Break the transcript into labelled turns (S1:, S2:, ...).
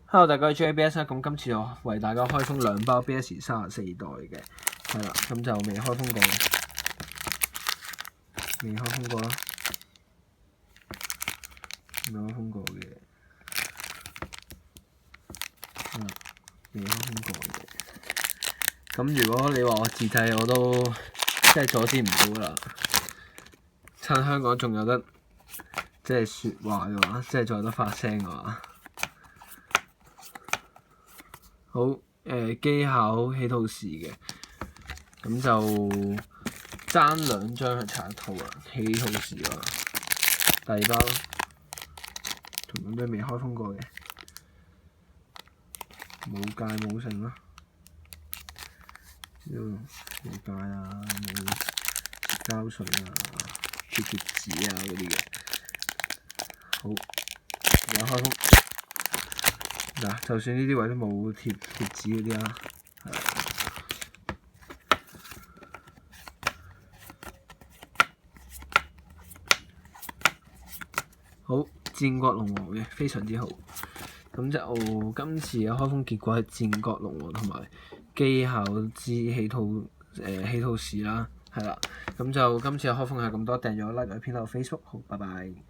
S1: Hello，大家係 JBS 啦，咁今次我為大家開封兩包 BS 34代嘅，係啦，咁就未開封過嘅，未開封過啦，未開封過嘅，未開封過嘅。咁如果你話我自製，我都即係阻止唔到噶啦。趁香港仲有得即係説話嘅話，即係仲有得發聲嘅話。好，機考起套試嘅，咁就爭兩張去拆一套啊，起套試啊，第二包同樣都未開封過嘅，冇戒冇剩啦，冇戒啊，冇膠水啊，貼紙啊嗰啲嘅，好，而家開封。嗱，就算呢啲位都冇貼紙嗰啲啦，係啦。好，戰國龍王嘅非常之好。咁就今次嘅開封結果係戰國龍王同埋機考之起套試啦，係啦。咁就今次嘅開封係咁多，訂閱我 like 我編到 Facebook，好，拜拜。